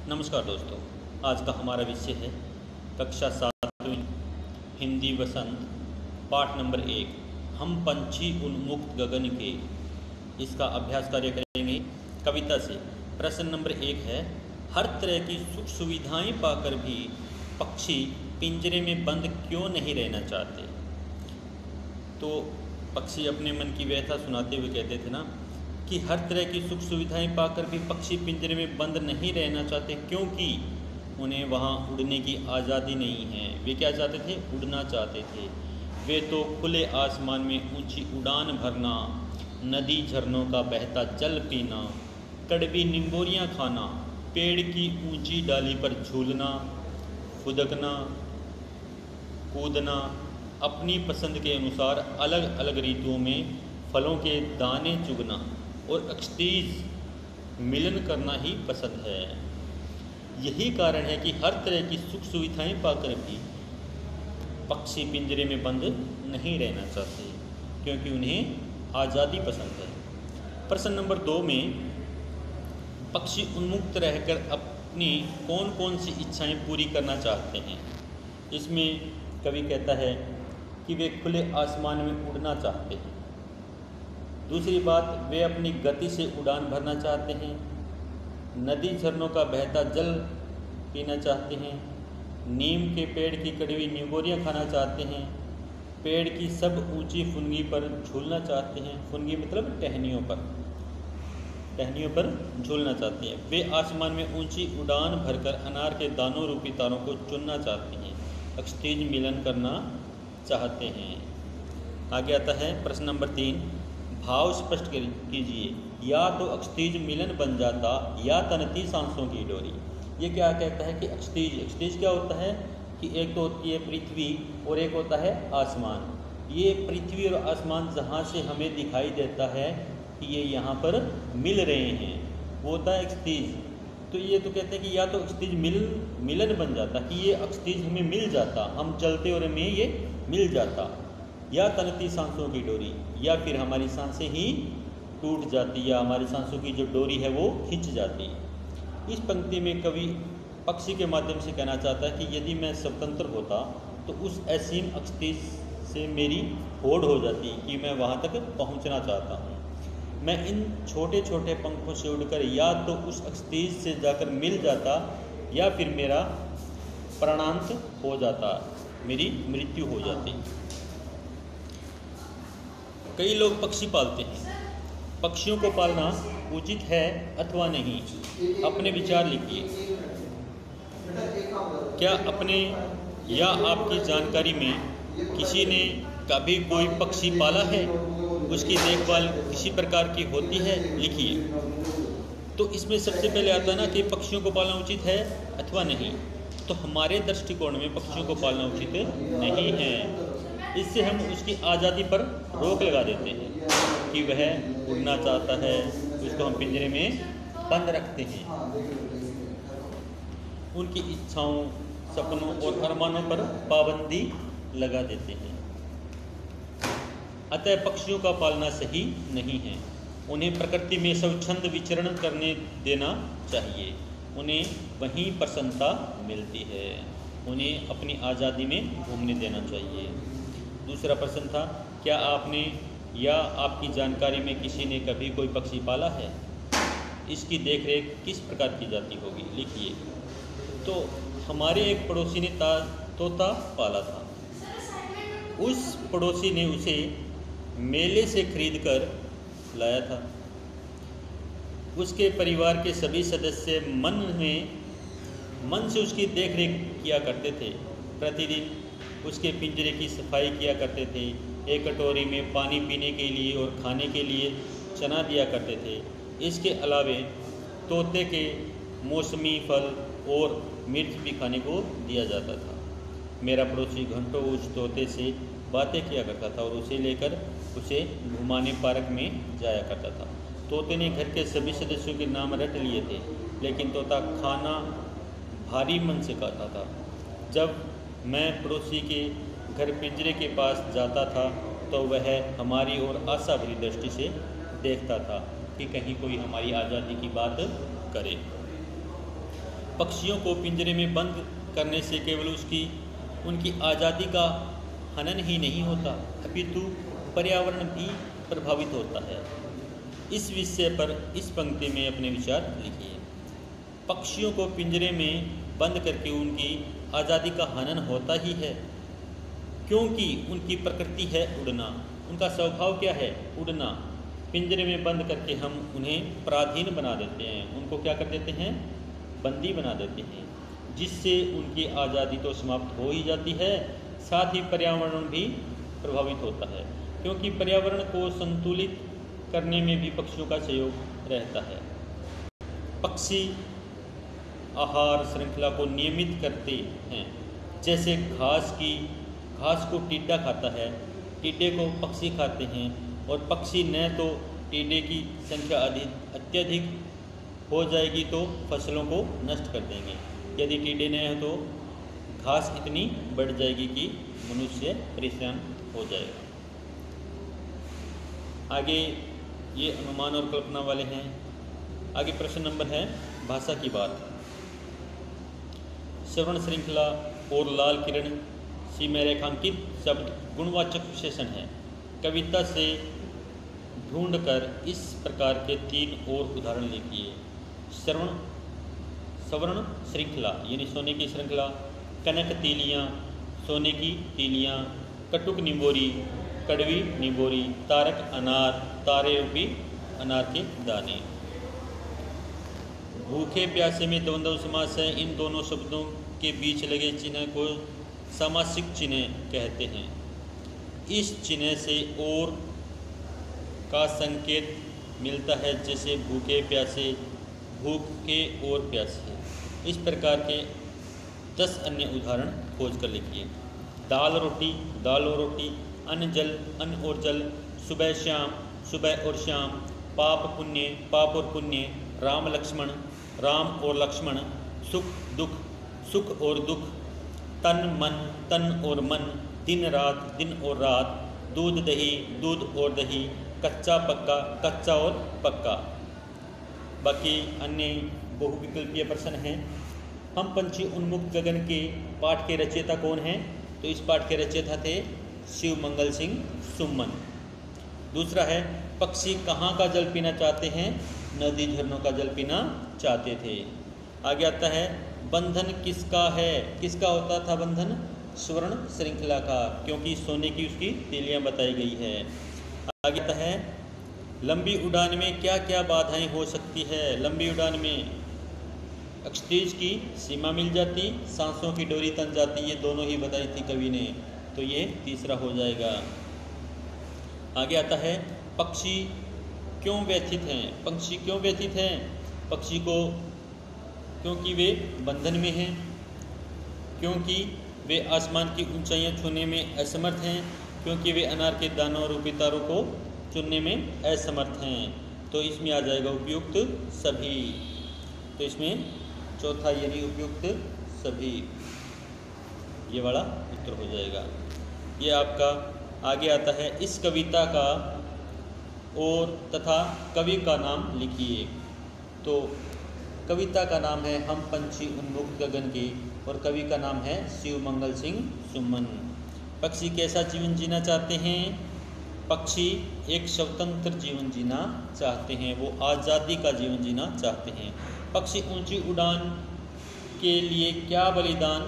नमस्कार दोस्तों, आज का हमारा विषय है कक्षा 7वीं हिंदी वसंत पाठ नंबर 1 हम पंछी उन्मुक्त गगन के। इसका अभ्यास कार्य करेंगे कविता से। प्रश्न नंबर 1 है, हर तरह की सुख सुविधाएं पाकर भी पक्षी पिंजरे में बंद क्यों नहीं रहना चाहते। तो पक्षी अपने मन की व्यथा सुनाते हुए कहते थे ना कि हर तरह की सुख सुविधाएं पाकर भी पक्षी पिंजरे में बंद नहीं रहना चाहते, क्योंकि उन्हें वहाँ उड़ने की आज़ादी नहीं है। वे क्या चाहते थे? उड़ना चाहते थे। वे तो खुले आसमान में ऊंची उड़ान भरना, नदी झरनों का बहता जल पीना, कड़वी निंबोरियाँ खाना, पेड़ की ऊंची डाली पर झूलना, फुदकना, कूदना, अपनी पसंद के अनुसार अलग अलग ऋतुओं में फलों के दाने चुगना और एक्सटीज मिलन करना ही पसंद है। यही कारण है कि हर तरह की सुख सुविधाएं पाकर भी पक्षी पिंजरे में बंद नहीं रहना चाहते, क्योंकि उन्हें आज़ादी पसंद है। प्रश्न नंबर 2 में पक्षी उन्मुक्त रहकर अपनी कौन कौन सी इच्छाएं पूरी करना चाहते हैं। इसमें कवि कहता है कि वे खुले आसमान में उड़ना चाहते हैं। दूसरी बात, वे अपनी गति से उड़ान भरना चाहते हैं, नदी झरनों का बहता जल पीना चाहते हैं, नीम के पेड़ की कड़वी निंबोरियाँ खाना चाहते हैं, पेड़ की सब ऊंची फुनगी पर झूलना चाहते हैं। फुनगी मतलब टहनियों पर झूलना चाहते हैं। वे आसमान में ऊंची उड़ान भरकर अनार के दानों रूपी तारों को चुनना चाहते हैं, एक्सटीज मिलन करना चाहते हैं। आगे आता है प्रश्न नंबर 3, भाव स्पष्ट कीजिए। या तो एक्सटीज मिलन बन जाता या तनती सांसों की डोरी। ये क्या कहता है कि एक्सटीज क्या होता है कि एक तो होती है पृथ्वी और एक होता है आसमान। ये पृथ्वी और आसमान जहाँ से हमें दिखाई देता है कि ये यहाँ पर मिल रहे हैं, वो होता है एक्सटीज। तो ये तो कहते हैं कि या तो एक्सटीज मिलन बन जाता कि ये एक्सटीज हमें मिल जाता, हम चलते और हमें ये मिल जाता, या तनती सांसों की डोरी, या फिर हमारी सांसें ही टूट जाती या हमारी सांसों की जो डोरी है वो खिंच जाती। इस पंक्ति में कवि पक्षी के माध्यम से कहना चाहता है कि यदि मैं स्वतंत्र होता तो उस असीम एक्सटीज से मेरी होड़ हो जाती कि मैं वहाँ तक पहुँचना चाहता हूँ। मैं इन छोटे छोटे पंखों से उड़कर या तो उस एक्सटीज से जाकर मिल जाता या फिर मेरा प्राणांत हो जाता, मेरी मृत्यु हो जाती। कई लोग पक्षी पालते हैं। पक्षियों को पालना उचित है अथवा नहीं, अपने विचार लिखिए। क्या अपने या आपकी जानकारी में किसी ने कभी कोई पक्षी पाला है? उसकी देखभाल किसी प्रकार की होती है? लिखिए। तो इसमें सबसे पहले आता है ना कि पक्षियों को पालना उचित है अथवा नहीं। तो हमारे दृष्टिकोण में पक्षियों को पालना उचित नहीं है। इससे हम उसकी आज़ादी पर रोक लगा देते हैं कि वह उड़ना चाहता है, उसको हम पिंजरे में बंद रखते हैं। उनकी इच्छाओं, सपनों और अरमानों पर पाबंदी लगा देते हैं। अतः पक्षियों का पालना सही नहीं है। उन्हें प्रकृति में स्वच्छंद विचरण करने देना चाहिए। उन्हें वहीं प्रसन्नता मिलती है। उन्हें अपनी आज़ादी में घूमने देना चाहिए। दूसरा प्रश्न था, क्या आपने या आपकी जानकारी में किसी ने कभी कोई पक्षी पाला है? इसकी देखरेख किस प्रकार की जाती होगी? लिखिए। तो हमारे एक पड़ोसी ने तोता पाला था। उस पड़ोसी ने उसे मेले से खरीद कर लाया था। उसके परिवार के सभी सदस्य मन से उसकी देखरेख किया करते थे। प्रतिदिन उसके पिंजरे की सफाई किया करते थे। एक कटोरी में पानी पीने के लिए और खाने के लिए चना दिया करते थे। इसके अलावे तोते के मौसमी फल और मिर्च भी खाने को दिया जाता था। मेरा पड़ोसी घंटों उस तोते से बातें किया करता था और उसे लेकर उसे घुमाने पार्क में जाया करता था। तोते ने घर के सभी सदस्यों के नाम रट लिए थे, लेकिन तोता खाना भारी मन से खाता था। जब मैं पड़ोसी के घर पिंजरे के पास जाता था तो वह हमारी ओर आशा भरी दृष्टि से देखता था कि कहीं कोई हमारी आज़ादी की बात करे। पक्षियों को पिंजरे में बंद करने से केवल उनकी आज़ादी का हनन ही नहीं होता, अपितु पर्यावरण भी प्रभावित होता है। इस विषय पर इस पंक्ति में अपने विचार लिखिए। पक्षियों को पिंजरे में बंद करके उनकी आज़ादी का हनन होता ही है, क्योंकि उनकी प्रकृति है उड़ना। उनका स्वभाव क्या है? उड़ना। पिंजरे में बंद करके हम उन्हें पराधीन बना देते हैं, उनको क्या कर देते हैं? बंदी बना देते हैं, जिससे उनकी आज़ादी तो समाप्त हो ही जाती है, साथ ही पर्यावरण भी प्रभावित होता है, क्योंकि पर्यावरण को संतुलित करने में भी पक्षियों का सहयोग रहता है। पक्षी आहार श्रृंखला को नियमित करते हैं, जैसे घास को टिड्डा खाता है, टिड्डे को पक्षी खाते हैं, और पक्षी न तो टिड्डे की संख्या अत्यधिक हो जाएगी तो फसलों को नष्ट कर देंगे, यदि टिड्डे न हो तो घास इतनी बढ़ जाएगी कि मनुष्य परेशान हो जाएगा। आगे ये अनुमान और कल्पना वाले हैं। आगे प्रश्न नंबर है भाषा की बात। श्रवण श्रृंखला और लाल किरण सी में रेखांकित शब्द गुणवाचक विशेषण है। कविता से ढूंढकर इस प्रकार के 3 और उदाहरण लिखिए। सवर्ण श्रृंखला यानी सोने की श्रृंखला, कनक तीलियाँ सोने की तीलियाँ, कटुक निंबोरी कड़वी निंबोरी, तारक अनार तारे रूपी अनार के दाने। भूखे प्यासे में द्वंद्व समास है। इन दोनों शब्दों के बीच लगे चिन्ह को सामासिक चिन्ह कहते हैं। इस चिन्ह से और का संकेत मिलता है, जैसे भूखे प्यासे, भूखे और प्यासे। इस प्रकार के 10 अन्य उदाहरण खोज कर लिखिए। दाल रोटी, दाल और रोटी, अन्न जल, अन्न और जल, सुबह शाम, सुबह और शाम, पाप पुण्य, पाप और पुण्य, राम लक्ष्मण, राम और लक्ष्मण, सुख दुख, सुख और दुख, तन मन, तन और मन, दिन रात, दिन और रात, दूध दही, दूध और दही, कच्चा पक्का, कच्चा और पक्का। बाकी अन्य बहुविकल्पीय प्रश्न हैं। हम पंछी उन्मुक्त गगन के पाठ के रचयिता कौन हैं? तो इस पाठ के रचयिता थे शिव मंगल सिंह सुमन। दूसरा है पक्षी कहाँ का जल पीना चाहते हैं? नदी झरनों का जल पीना चाहते थे। आगे आता है बंधन किसका है? किसका होता था बंधन? स्वर्ण श्रृंखला का, क्योंकि सोने की उसकी तीलियाँ बताई गई है। आगे आता है लंबी उड़ान में क्या क्या बाधाएं हो सकती है? लंबी उड़ान में एक्सटेज की सीमा मिल जाती, सांसों की डोरी तन जाती, ये दोनों ही बताई थी कवि ने, तो ये तीसरा हो जाएगा। आगे आता है पक्षी क्यों व्यथित हैं? पक्षी क्यों व्यथित हैं? पक्षी को क्योंकि वे बंधन में हैं, क्योंकि वे आसमान की ऊंचाइयां छूने में असमर्थ हैं, क्योंकि वे अनार के दानों रूपी तारों को चुनने में असमर्थ हैं। तो इसमें आ जाएगा उपयुक्त सभी। तो इसमें चौथा यानी उपयुक्त सभी, ये वाला उत्तर हो जाएगा। ये आपका आगे आता है इस कविता का और तथा कवि का नाम लिखिए। तो कविता का नाम है हम पंछी उन्मुक्त गगन के और कवि का नाम है शिव मंगल सिंह सुमन। पक्षी कैसा जीवन जीना चाहते हैं? पक्षी एक स्वतंत्र जीवन जीना चाहते हैं, वो आज़ादी का जीवन जीना चाहते हैं। पक्षी ऊंची उड़ान के लिए क्या बलिदान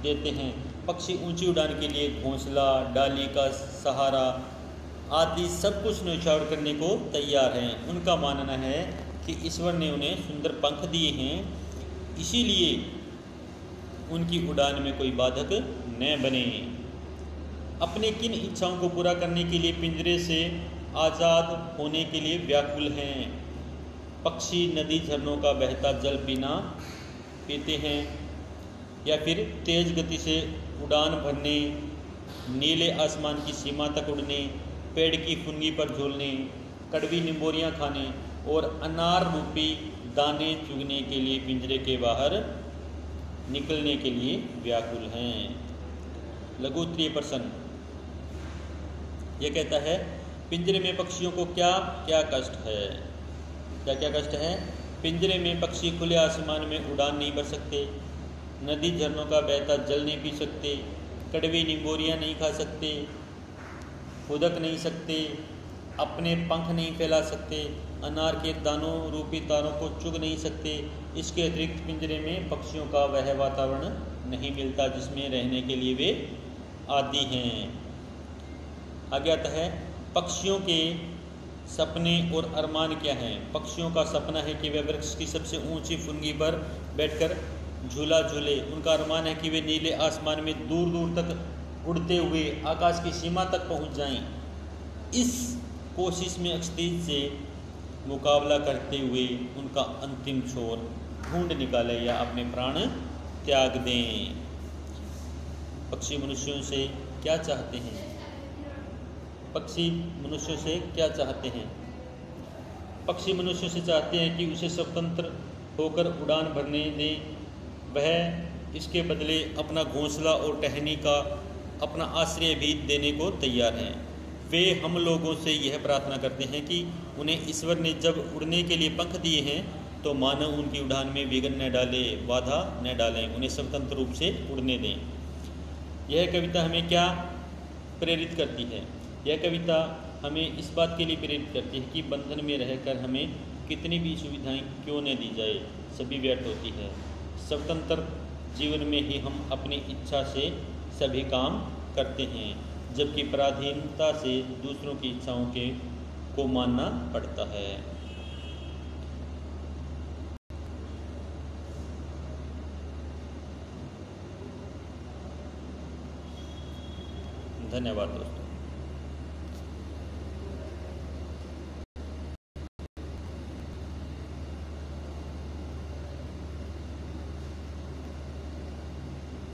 देते हैं? पक्षी ऊंची उड़ान के लिए घोंसला, डाली का सहारा आदि सब कुछ न्यौछावर करने को तैयार हैं। उनका मानना है कि ईश्वर ने उन्हें सुंदर पंख दिए हैं, इसीलिए उनकी उड़ान में कोई बाधक न बने। अपने किन इच्छाओं को पूरा करने के लिए पिंजरे से आज़ाद होने के लिए व्याकुल हैं? पक्षी नदी झरनों का बहता जल पीते हैं, या फिर तेज गति से उड़ान भरने, नीले आसमान की सीमा तक उड़ने, पेड़ की फुनगी पर झूलने, कड़वी निंबोरियाँ खाने और अनार रूपी दाने चुगने के लिए पिंजरे के बाहर निकलने के लिए व्याकुल हैं। लघु उत्तरीय प्रश्न यह कहता है पिंजरे में पक्षियों को क्या क्या कष्ट है? क्या क्या कष्ट है? पिंजरे में पक्षी खुले आसमान में उड़ान नहीं भर सकते, नदी झरनों का बहता जल नहीं पी सकते, कड़वी निंबोरियाँ नहीं खा सकते, खुदक नहीं सकते, अपने पंख नहीं फैला सकते, अनार के दानों रूपी तारों को चुग नहीं सकते। इसके अतिरिक्त पिंजरे में पक्षियों का वह वातावरण नहीं मिलता जिसमें रहने के लिए वे आदी हैं। आगे आता है पक्षियों के सपने और अरमान क्या हैं। पक्षियों का सपना है कि वे वृक्ष की सबसे ऊंची फुनगी पर बैठकर झूला झूले। उनका अरमान है कि वे नीले आसमान में दूर दूर तक उड़ते हुए आकाश की सीमा तक पहुंच जाएं। इस कोशिश में अक्सर से मुकाबला करते हुए उनका अंतिम छोर ढूंढ निकालें या अपने प्राण त्याग दें। पक्षी मनुष्यों से क्या चाहते हैं? पक्षी मनुष्यों से क्या चाहते हैं? पक्षी मनुष्यों से चाहते हैं कि उसे स्वतंत्र होकर उड़ान भरने दें। वह इसके बदले अपना घोंसला और टहनी का अपना आश्रय भी देने को तैयार हैं। वे हम लोगों से यह प्रार्थना करते हैं कि उन्हें ईश्वर ने जब उड़ने के लिए पंख दिए हैं तो मानव उनकी उड़ान में विघ्न न डाले, बाधा न डालें, उन्हें स्वतंत्र रूप से उड़ने दें। यह कविता हमें क्या प्रेरित करती है? यह कविता हमें इस बात के लिए प्रेरित करती है कि बंधन में रहकर हमें कितनी भी सुविधाएं क्यों न दी जाए, सभी व्यर्थ होती है। स्वतंत्र जीवन में ही हम अपनी इच्छा से सभी काम करते हैं, जबकि पराधीनता से दूसरों की इच्छाओं को मानना पड़ता है। धन्यवाद दोस्तों।